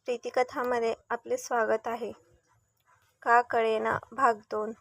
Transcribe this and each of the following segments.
प्रीतिकथामध्ये आपले स्वागत आहे. का कळेना भाग 2.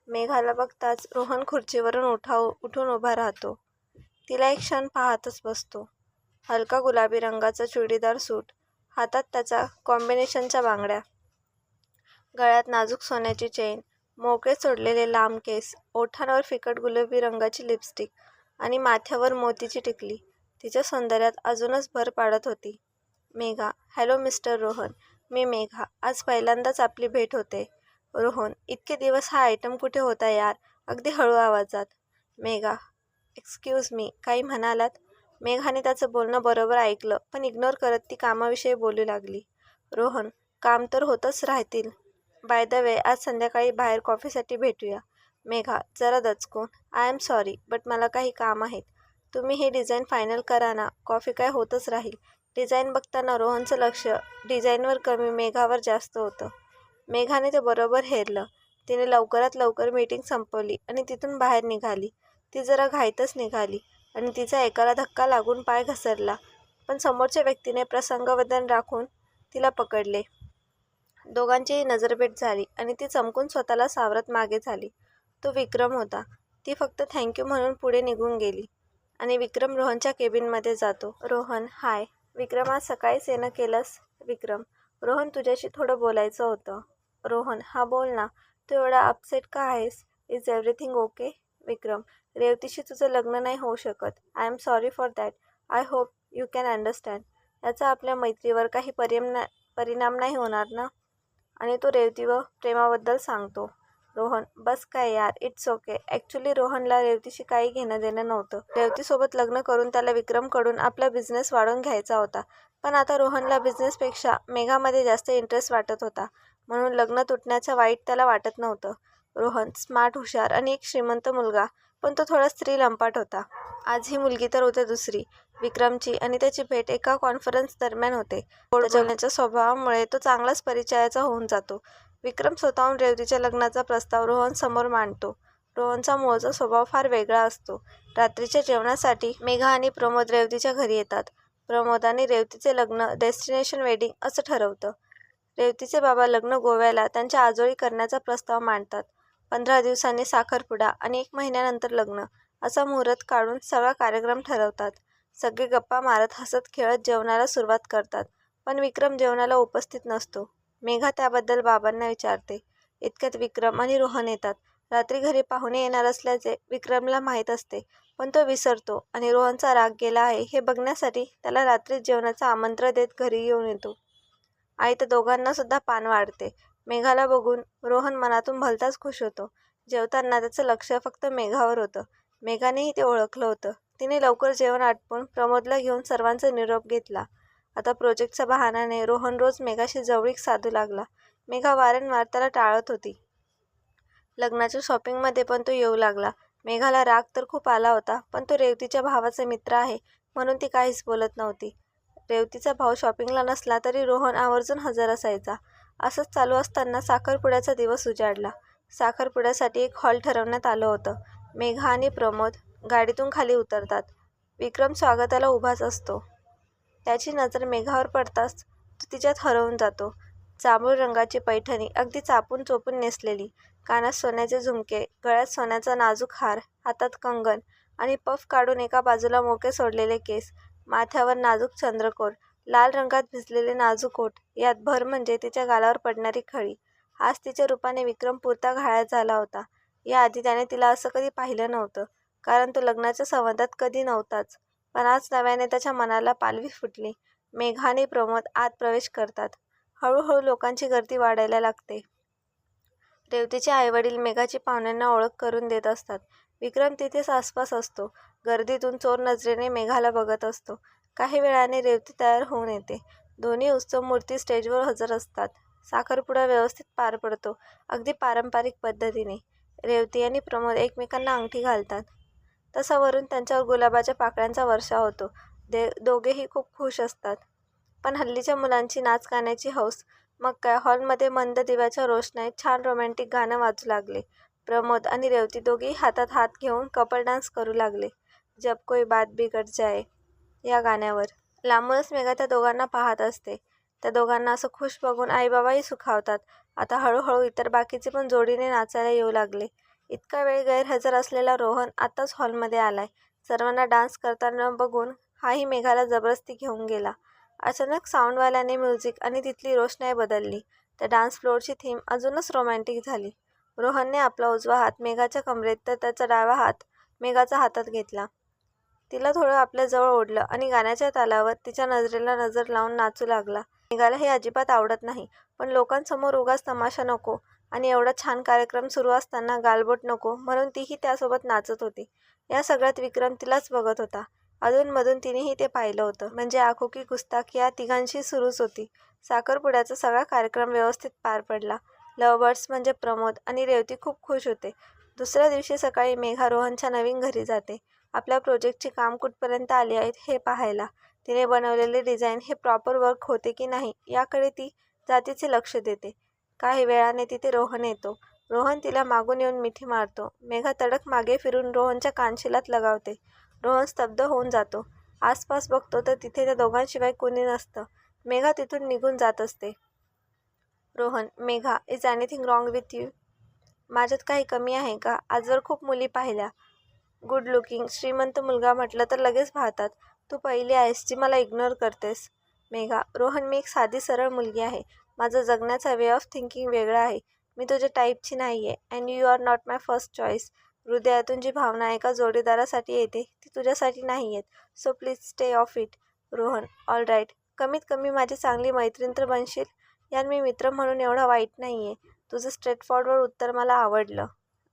मेघाला बघताच रोहन खुर्चीवरून उठून उभा राहतो. तिला एक क्षण पाहतच बसतो. हलका गुलाबी रंगाचा चुडीदार सूट, हातात त्याचा कॉम्बिनेशनच्या बांगड्या, गळ्यात नाजूक सोन्याची चेन, मोकळे सोडलेले लांब केस, ओठांवर फिकट गुलाबी रंगाची लिपस्टिक आणि माथ्यावर मोतीची टिकली तिच्या सौंदर्यात अजूनच भर पाडत होती. मेघा, हॅलो मिस्टर रोहन, मी मेघा. आज पहिल्यांदाच आपली भेट होते. रोहन, इतके दिवस हा आयटम कुठे होता यार? अगदी हळू आवाजात. मेघा, एक्सक्यूज मी, काही म्हणालात? मेघाने त्याचं बोलणं बरोबर ऐकलं, पण इग्नोर करत ती कामाविषयी बोलू लागली. रोहन, काम तर होतच राहतील. बाय द वे, आज संध्याकाळी बाहेर कॉफीसाठी भेटूया. मेघा, जरा दचकून, आय एम सॉरी, बट मला काही काम आहेत. तुम्ही हे डिझाईन फायनल करा ना, कॉफी काय होतच राहील. डिझाईन बघताना रोहनचं लक्ष डिझाईनवर कमी मेघावर जास्त होतं. मेघाने ते बरोबर हेरलं. तिने लवकरात लवकर मीटिंग संपवली आणि तिथून बाहेर निघाली. ती जरा घाईतच निघाली आणि तिचा एकाला धक्का लागून पाय घसरला, पण समोरच्या व्यक्तीने प्रसंगवदन राखून तिला पकडले. दोघांचीही नजरभेट झाली आणि ती चमकून स्वतःला सावरत मागे झाली. तो विक्रम होता. ती फक्त थँक्यू म्हणून पुढे निघून गेली आणि विक्रम रोहनच्या केबिनमध्ये जातो. रोहन, हाय. विक्रम, आज सकाळीच येणं केलंस? विक्रम, रोहन, तुझ्याशी थोडं बोलायचं होतं. रोहन, हा बोल ना. तू एवढा अपसेट का आहेस? Is everything okay? विक्रम, रेवतीशी तुझं लग्न नाही होऊ शकत. I am sorry for that. I hope you can understand. याचा आपल्या मैत्रीवर काही परिणाम नाही होणार ना? आणि तो रेवती व प्रेमाबद्दल सांगतो. रोहन, बस काय यार, इट्स ओके. ॲक्च्युली रोहनला रेवतीशी काही घेणं देणं नव्हतं. रेवतीसोबत लग्न करून त्याला विक्रमकडून आपला बिझनेस वाढवून घ्यायचा होता. पण आता रोहनला बिझनेसपेक्षा मेघामध्ये जास्त इंटरेस्ट वाटत होता, म्हणून लग्न तुटण्याचं वाईट त्याला वाटत नव्हतं. रोहन स्मार्ट, हुशार आणि एक श्रीमंत मुलगा, पण तो थोडा स्त्री लंपाट होता. आज ही मुलगी तर उद्या दुसरी. विक्रमची आणि त्याची भेट एका कॉन्फरन्स दरम्यान होते. गोड बोलण्याच्या स्वभावामुळे तो चांगलाच परिचयाचा होऊन जातो. विक्रम स्वतःहून रेवतीच्या लग्नाचा प्रस्ताव रोहन समोर मांडतो. रोहनचा मूळचा स्वभाव फार वेगळा असतो. रात्रीच्या जेवणासाठी मेघा आणि प्रमोद रेवतीच्या घरी येतात. प्रमोद आणि रेवतीचे लग्न डेस्टिनेशन वेडिंग असं ठरवतं. रेवतीचे बाबा लग्न गोव्याला त्यांच्या आजोळी करण्याचा प्रस्ताव मांडतात. 15 दिवसांनी साखरपुडा आणि 1 महिन्यानंतर लग्न असा मुहूर्त काढून सगळा कार्यक्रम ठरवतात. सगळे गप्पा मारत हसत खेळत जेवणाला सुरुवात करतात, पण विक्रम जेवणाला उपस्थित नसतो. मेघा त्याबद्दल बाबांना विचारते. इतक्यात विक्रम आणि रोहन येतात. रात्री घरी पाहुणे येणार असल्याचे विक्रमला माहीत असते, पण तो विसरतो आणि रोहनचा राग गेला आहे हे बघण्यासाठी त्याला रात्रीच जेवणाचं आमंत्रण देत घरी घेऊन येतो. आई तर दोघांना सुद्धा पान वाढते. मेघाला बघून रोहन मनातून भलताच खुश होतो. जेवताना त्याचं लक्ष फक्त मेघावर होतं. मेघानेही ते ओळखलं होतं. तिने लवकर जेवण आटपून प्रमोदला घेऊन सर्वांचा निरोप घेतला. आता प्रोजेक्टच्या बहाण्याने रोहन रोज मेघाशी जवळीक साधू लागला. मेघा वारंवार त्याला टाळत होती. लग्नाच्या शॉपिंगमध्ये पण तो येऊ लागला. मेघाला राग तर खूप आला होता, पण तो रेवतीच्या भावाचा मित्र आहे म्हणून ती काहीच बोलत नव्हती. रेवतीचा भाऊ शॉपिंगला नसला तरी रोहन आवर्जून हजर असायचा. असंच चालू असताना साखरपुड्याचा दिवस उजाडला. साखरपुड्यासाठी एक हॉल ठरवण्यात आलं होतं. मेघा आणि प्रमोद गाडीतून खाली उतरतात. विक्रम स्वागताला उभाच असतो. त्याची नजर मेघावर पडताच तो तिच्यात हरवून जातो. जांभूळ रंगाची पैठणी अगदी चापून चोपून नेसलेली, कानात सोन्याचे झुमके, गळ्यात सोन्याचा नाजूक हार, हातात कंगन आणि पफ काढून एका बाजूला मोकळे सोडलेले केस, माथ्यावर नाजूक चंद्रकोर, लाल रंगात भिजलेले नाजूक ओठ, यात भर म्हणजे तिच्या गालावर पडणारी खळी. आज तिच्या रूपाने विक्रम पुरता घायाळ झाला होता. याआधी त्याने तिला असं कधी पाहिलं नव्हतं, कारण तो लग्नाच्या संबंधात कधी नव्हताच. पण आज नव्याने त्याच्या मनाला पालवी फुटली. मेघा आणि प्रमोद आत प्रवेश करतात. हळूहळू लोकांची गर्दी वाढायला लागते. रेवतीचे आईवडील मेघाची पाहुण्यांना ओळख करून देत असतात. विक्रम तिथेच आसपास असतो. गर्दीतून चोर नजरेने मेघाला बघत असतो. काही वेळाने रेवती तयार होऊन येते. दोन्ही उत्सव मूर्ती स्टेजवर हजर असतात. साखरपुडा व्यवस्थित पार पडतो, अगदी पारंपरिक पद्धतीने. रेवती आणि प्रमोद एकमेकांना अंगठी घालतात. तसा वरून त्यांच्यावर गुलाबाच्या पाकळ्यांचा वर्षाव होतो. दोघेही खूप खुश असतात. पण हल्लीच्या मुलांची नाच गाण्याची हौस. मग काय, हॉलमध्ये मंद दिव्याच्या रोषणाईत छान रोमॅन्टिक गाणं वाजू लागले. प्रमोद आणि रेवती दोघेही हातात हात घेऊन कपल डान्स करू लागले. जब कोई बात बिगड़ जाए या गाण्यावर. लांबूनच मेघा त्या दोघांना पाहत असते. त्या दोघांना असं खुश बघून आईबाबाही सुखावतात. आता हळूहळू इतर बाकीचे पण जोडीने नाचायला येऊ लागले. इतका वेळ गैरहजर असलेला रोहन आताच हॉलमध्ये आलाय. सर्वांना डान्स करताना बघून हाही मेघाला जबरदस्ती घेऊन गेला. अचानक साऊंडवाल्याने म्युझिक आणि तिथली रोषणाई बदलली. त्या डान्स फ्लोअरची थीम अजूनच रोमॅन्टिक झाली. रोहनने आपला उजवा हात मेघाच्या कमरेत तर त्याचा डावा हात मेघाच्या हातात घेतला. तिला थोडं आपल्याजवळ ओढलं आणि गाण्याच्या तालावर तिच्या नजरेला नजर लावून नाचू लागला. मेघाला हे अजिबात आवडत नाही, पण लोकांसमोर उगाच तमाशा नको आणि एवढा छान कार्यक्रम सुरू असताना गालबोट नको म्हणून तीही त्यासोबत नाचत होती. या सगळ्यात विक्रम तिलाच बघत होता. अधूनमधून तिनेही ते पाहिलं होतं. म्हणजे आंखों की गुस्ताखी या तिघांशी सुरूच होती. साखरपुड्याचा सगळा कार्यक्रम व्यवस्थित पार पडला. लव्हबर्ड्स म्हणजे प्रमोद आणि रेवती खूप खुश होते. दुसऱ्या दिवशी सकाळी मेघा रोहनच्या नवीन घरी जाते. आपल्या प्रोजेक्टची काम कुठपर्यंत आली आहेत हे पाहायला. तिने बनवलेले डिझाईन हे प्रॉपर वर्क होते की नाही याकडे ती जातीचे लक्ष देते. काही वेळाने तिथे रोहन येतो. रोहन तिला मागून येऊन मिठी मारतो. मेघा तडक मागे फिरून रोहनच्या कानशिलात लगावते. रोहन स्तब्ध होऊन जातो. आसपास बघतो तर तिथे त्या दोघांशिवाय कोणी नसतं. मेघा तिथून निघून जात असते. Rohan, Megha, is anything wrong with you? माझ्यात काही कमी आहे का? आजवर खूप मुली पाहिल्या. गुड लुकिंग, श्रीमंत मुलगा म्हटलं तर लगेच भाळतात. तू पहिली आहेस जी मला इग्नोर करतेस. मेघा, रोहन, मी एक साधी सरळ मुलगी आहे. माझा जगण्याचा वे ऑफ थिंकिंग वेगळा आहे. मी तुझ्या टाईपची नाही आहे. And you are not my first choice. हृदयातून जी भावना एका जोडीदारासाठी येते ती तुझ्यासाठी नाही येत. So please stay off it. Rohan, all right. कमीत कमी माझी चांगली मैत्रीण तर बनशील. यार मी मित्र म्हणून एवढा वाईट नाही आहे. तुझं स्ट्रेटफॉरवर्ड उत्तर मला आवडलं.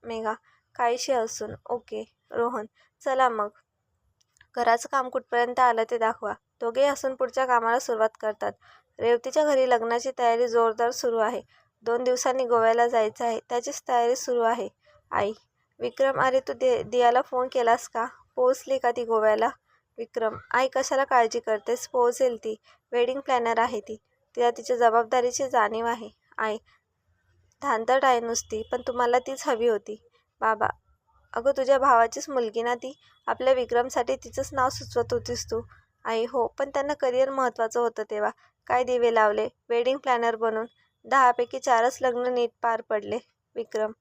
मेघा, काहीशी असून ओके. रोहन, चला मग. घराचं काम कुठपर्यंत आलं ते दाखवा. दोघेही हसून पुढच्या कामाला सुरुवात करतात. रेवतीच्या घरी लग्नाची तयारी जोरदार सुरू आहे. 2 दिवसांनी गोव्याला जायचं आहे. त्याचीच तयारी सुरू आहे. आई, विक्रम, अरे तू दियाला फोन केलास का? पोहोचली का ती गोव्याला? विक्रम, आई कशाला काळजी करतेस? पोहोचेल ती. वेडिंग प्लॅनर आहे ती. तिला तिच्या जबाबदारीची जाणीव आहे. आई, धांदट आहे नुसती, पण तुम्हाला तीच हवी होती. बाबा, अगं तुझ्या भावाचीच मुलगी ना ती. आपल्या विक्रमसाठी तिचंच नाव सुचवत होतीस तू. आई, हो, पण त्यांना करिअर महत्त्वाचं होतं तेव्हा. काय दिवे लावले. वेडिंग प्लॅनर बनून 10 पैकी 4च लग्न नीट पार पडले. विक्रम,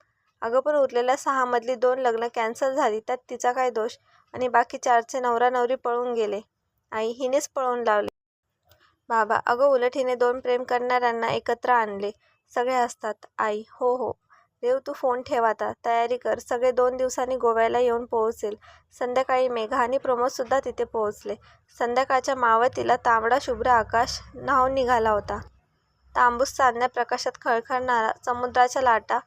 अगं पण उरलेल्या 6 मधली 2 लग्न कॅन्सल झाली. त्यात तिचा काय दोष? आणि बाकी 4चे नवरा नवरी पळून गेले. आई, हिनेच पळवून लावले. बाबा, अगं उलट हिने 2 प्रेम करणाऱ्यांना एकत्र आणले. सगळे हसतात. आई, हो हो. रेव, तू फोन ठेव आता. तयारी कर. सगळे 2 दिवसांनी गोव्याला येऊन पोहोचेल. संध्याकाळी मेघा आणि प्रमोदसुद्धा तिथे पोहोचले. संध्याकाळच्या मावळतीला तांबडा शुभ्र आकाश न्हाऊन निघाला होता. तांबूस चांदण्या प्रकाशात खळखळणारा समुद्राच्या लाटा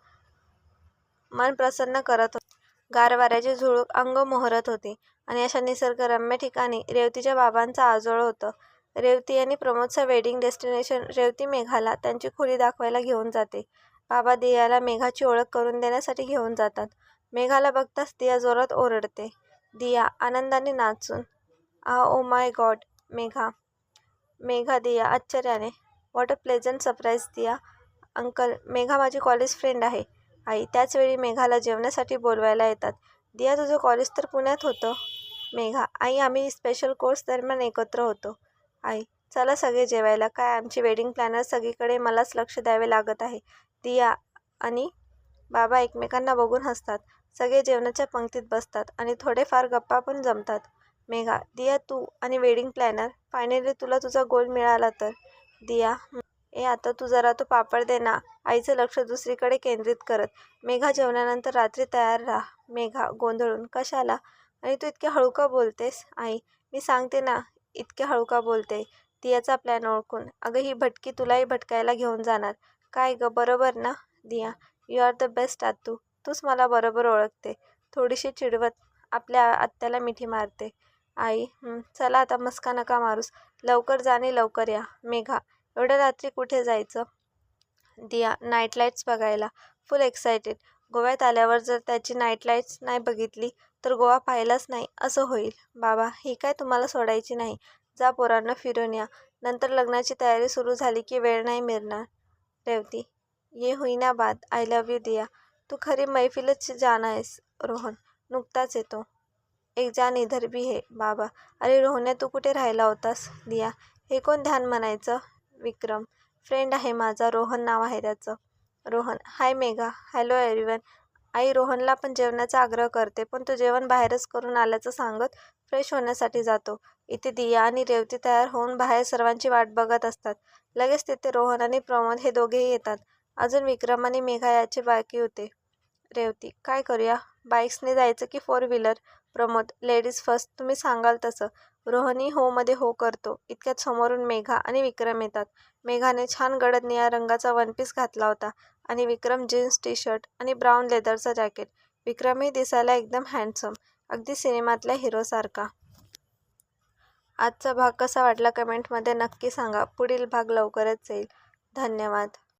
मन प्रसन्न करत होत्या. गार वाऱ्याचे झुळूक अंग मोहरत होते. आणि अशा निसर्गरम्य ठिकाणी रेवतीच्या बाबांचं आजोळ होतं. रेवती आणि प्रमोदचं वेडिंग डेस्टिनेशन. रेवती मेघाला त्यांची खोली दाखवायला घेऊन जाते. बाबा दियाला मेघाची ओळख करून देण्यासाठी घेऊन जातात. मेघाला बघताच दिया जोरात ओरडते. दिया आनंदाने नाचून. Oh my god. Megha. Megha, Diya आश्चर्याने. What a pleasant surprise Diya. Uncle, Megha माझी कॉलेज फ्रेंड आहे. आई, त्याचवेळी मेघाला जेवण्यासाठी बोलवायला येतात. दिया, तुझं कॉलेज तर पुण्यात होतं. मेघा, आई, आम्ही स्पेशल कोर्स दरम्यान एकत्र होतो. आई, चला सगळे जेवायला. काय आमची वेडिंग प्लॅनर सगळीकडे मलाच लक्ष द्यावे लागत आहे. दिया आणि बाबा एकमेकांना बघून हसतात. सगळे जेवणाच्या पंक्तीत बसतात आणि थोडेफार गप्पा पण जमतात. मेघा, दिया, तू आणि वेडिंग प्लॅनर. फायनली तुला तुझा गोल मिळाला तर. दिया, आता तू जरा तो पापड दे ना. आईचं लक्ष दुसरीकडे केंद्रित करत. मेघा, जेवणानंतर रात्री तयार राहा. मेघा गोंधळून, कशाला? आणि तू इतक्या हळू का बोलतेस? आई, मी सांगते ना, इतक्या हळू का बोलते. दियाचा प्लॅन ओळखून. अगं ही भटकी तुलाही भटकायला घेऊन जाणार. काय गं, बरोबर ना? दिया, यू आर द बेस्ट आतू. तूच मला बरोबर ओळखते. थोडीशी चिडवत आपल्या आत्याला मिठी मारते. आई, चला आता मस्का नका मारूस. लवकर जा आणि लवकर या. मेघा, एवढ्या रात्री कुठे जायचं? दिया, नाईट लाईट्स बघायला. फुल एक्सायटेड. गोव्यात आल्यावर जर त्याची नाईट लाईट्स नाही बघितली तर गोवा पाहिलाच नाही असं होईल. बाबा, ही काय तुम्हाला सोडायची नाही. जा पोरांना फिरून या. नंतर लग्नाची तयारी सुरू झाली की वेळ नाही मिळणार. रेवती, ये हुई बात. आय लव्ह यू दिया. तू खरी मैफिलच जान आहेस. रोहन, नुकताच येतो. एक जान इधर भी है. बाबा, अरे रोहन्या, तू कुठे राहिला होतास? दिया, हे कोण ध्यान म्हणायचं? विक्रम. फ्रेंड आहे माझा, रोहन नाव आहे त्याचं. Rohan. Hi Megha. Hello everyone. आई रोहनला पण जेवणाचा आग्रह करते, पण तो जेवण बाहेरच करून आल्याचं सांगत फ्रेश होण्यासाठी जातो. इथे दिया आणि रेवती तयार होऊन बाहेर सर्वांची वाट बघत असतात. लगेच तिथे रोहन आणि प्रमोद हे दोघेही येतात. अजून विक्रम आणि मेघा याचे बाकी होते. रेवती. काय करूया? बाईक्सने जायचं की 4 व्हीलर? प्रमोद. लेडीज फर्स्ट, तुम्ही सांगाल तसं. रोहनही हो मध्ये हो करतो. इतक्यात समोरून मेघा आणि विक्रम येतात. मेघाने छान गडद निळ्या रंगाचा वनपीस घातला होता आणि विक्रम जीन्स टी शर्ट आणि ब्राऊन लेदरचा जॅकेट. विक्रमही दिसायला एकदम हँडसम, अगदी सिनेमातल्या हिरोसारखा. आजचा भाग कसा वाटला कमेंटमध्ये नक्की सांगा. पुढील भाग लवकरच येईल. धन्यवाद.